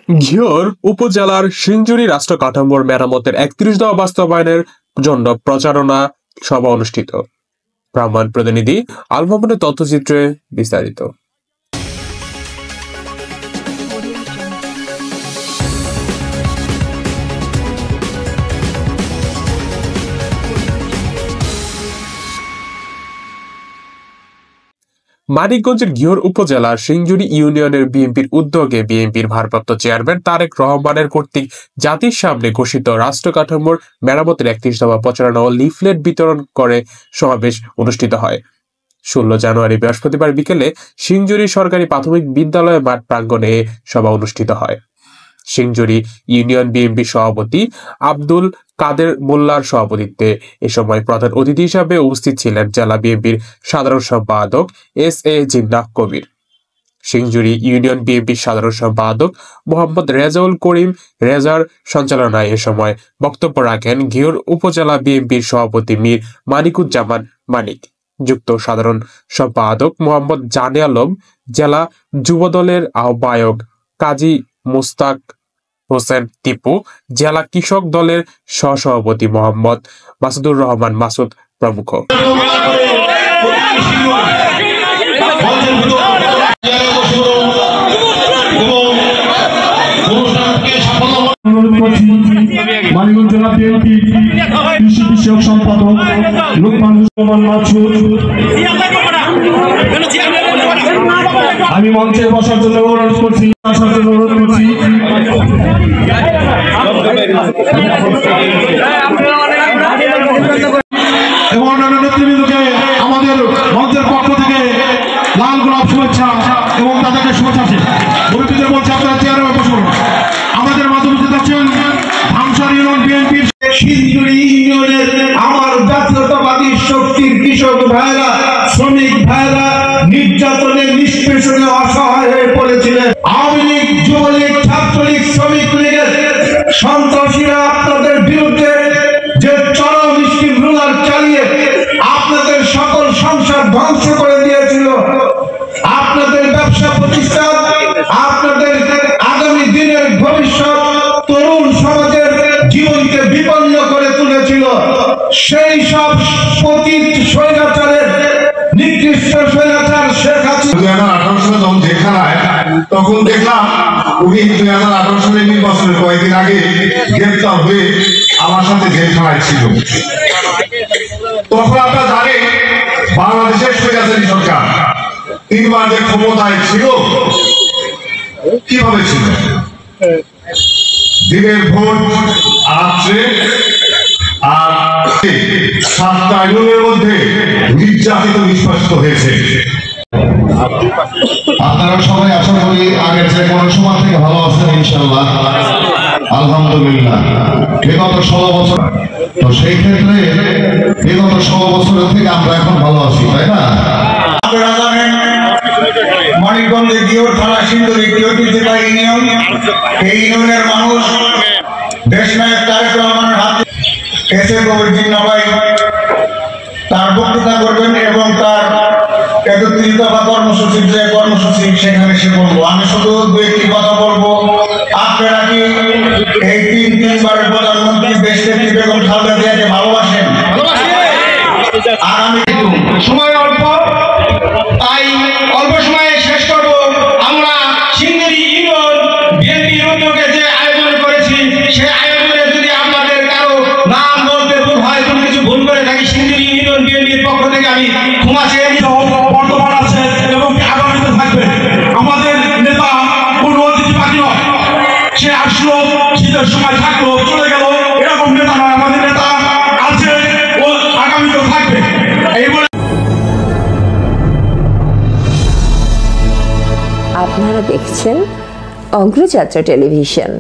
ঘিওর উপজেলার সিঞ্জুরি রাষ্ট্র কাঠামোর মেরামতের ৩১ দফা বাস্তবায়নের জন্য প্রচারণা সভা অনুষ্ঠিত। ব্রাহ্মণ প্রতিনিধি আল মামুনের তথ্যচিত্রে বিস্তারিত। মানিকগঞ্জের ঘিওর উপজেলার সিঞ্জুরি ইউনিয়নের বিএনপির উদ্যোগে বিএনপির ভারপ্রাপ্ত চেয়ারম্যান তারেক রহমানের কর্তৃক জাতির সামনে ঘোষিত রাষ্ট্র কাঠামোর মেরামতের ৩১ দফা প্রচারণা ও লিফলেট বিতরণ করে সমাবেশ অনুষ্ঠিত হয়। ১৬ জানুয়ারি বৃহস্পতিবার বিকেলে সিঞ্জুরি সরকারি প্রাথমিক বিদ্যালয় মাঠ প্রাঙ্গণে এ সভা অনুষ্ঠিত হয়। সিঞ্জুরি ইউনিয়ন বিএনপি সভাপতি আব্দুল কাদের মোল্লার সভাপতিত্বে এ সময় প্রধান অতিথি হিসাবে উপস্থিত ছিলেন জেলা বিএনপির সাধারণ সম্পাদক এস.এ. জিন্নাহ কবির। সিঞ্জুরি ইউনিয়ন বিএনপির সাধারণ সম্পাদক মোহাম্মদ রেজাউল করিম রেজার সঞ্চালনায় এ সময় বক্তব্য রাখেন ঘিওর উপজেলা বিএনপির সভাপতি মীর মানিকুজ্জামান মানিক, যুক্ত সাধারণ সম্পাদক মোহাম্মদ জানে আলম, জেলা যুবদলের আহ্বায়ক কাজী মোস্তাক হোসেন টিপু, জেলা কৃষক দলের সহসভাপতি মোহাম্মদ মাসুদুর রহমান মাসুদ প্রমুখ। মানিকগঞ্জ জেলা বিএনপি কৃষি বিষয়ক সম্পাদক লোকমান মাসুদ, আমি মঞ্চে বসার জন্য অনুরোধ করছি, এবং অন্যান্য নেতৃবৃন্দকে আমাদের মঞ্চের পক্ষ থেকে লাল গোলাপ শুভেচ্ছা এবং তাদেরকে শুভেচ্ছা আছে। মুরব্বীদের বলছে আপনারা চেয়ারে বসুন। আমাদের মাধ্যমে যাচ্ছেন ধামসার ইউনিয়ন বিএনপির সিঞ্জুরি ইউনিয়নের আমার জাতীয়তাবাদী শক্তির কৃষক ভাইরা, শ্রমিক ভাইরা নির্যাতনের নিষ্পেষণে অসহায় হয়ে পড়েছিলেন। আওয়ামী লীগ, যুবলীগ, ছাত্রলীগ, শ্রমিক লীগের সন্ত্রাসীরা আপনাদের বিরুদ্ধে যে চরম রুলার চালিয়ে আপনাদের সকল সংসার ধ্বংস করে দিয়েছিল, আপনাদের ব্যবসা প্রতিষ্ঠান, আপনাদের আগামী দিনের ভবিষ্যৎ তরুণ সমাজের জীবনকে বিপন্ন করে তুলেছিল। সেই সব পতিত স্বৈরাচারের নিকৃষ্ট স্বৈরাচার শেখ হাসিনা 2018 সালে যখন জেলখানায়, তখন দেখলাম উনি 2018 সালের নির্বাচনের কয়েকদিন আগে গ্রেপ্তার হয়ে আমার সাথে জেলখানায় ছিল। তখন আপনারা জানেন বাংলাদেশের স্বৈরাচারী সরকার 3 বার যে ক্ষমতায় ছিল, কিভাবে ছিল? দিনের ভোট, রাত্রে, আর 7টা ইউনিয়নের মধ্যে নির্যাতিত নিষ্পেষিত হয়েছে। আপনারা সবাই আশা করি আগের যে কোনো সময় থেকে ভালো আছেন ইনশাআল্লাহ, আলহামদুলিল্লাহ। বিগত 16 বছর, তো সেই ক্ষেত্রে বিগত 16 বছরের থেকে আমরা এখন ভালো আছি, তাই না? আপনারা জানেন মানিকগঞ্জে ঘিওর থানা সিঞ্জুরি জেলা ইউনিয়ন, এই ইউনিয়নের মানুষ দেশনায়ক তারেক রহমানের হাতে এসে তার বক্তৃতা করবেন এবং তার ৩১ দফা কর্মসূচির যে কর্মসূচি সেখানে সে বলবো। আমি শুধু 2-1টি কথা বলবো। আপনারা কি এই 3বারের প্রধানমন্ত্রী দেশ নেত্রী বেগম খালেদা জিয়াকে ভালোবাসেন? আগামী সময় অল্প, তাই অল্প সময়ে শেষ করব। আমরা সিঞ্জুরি ইউনিয়ন বিএনপির উদ্যোগে যে আয়োজন করেছি, সেই আয়োজনে যদি আপনাদের কারো নাম বলতে ভুল হয়, কোনো কিছু ভুল করে থাকি, সিঞ্জুরি ইউনিয়ন বিএনপির পক্ষ থেকে আমি ক্ষমা চেয়ে বর্তমান আছে এবং আগামীতে থাকবে। আমাদের নেতা কোনো অতিথি পাখি নয়, সে আসলো, শীতের সময় থাকলো, চলে গেল, এরকম নেতা নয়। আমাদের নেতা আছে, ও আগামীতে থাকবে। এই বলে আপনারা দেখছেন অগ্রযাত্রা টেলিভিশন।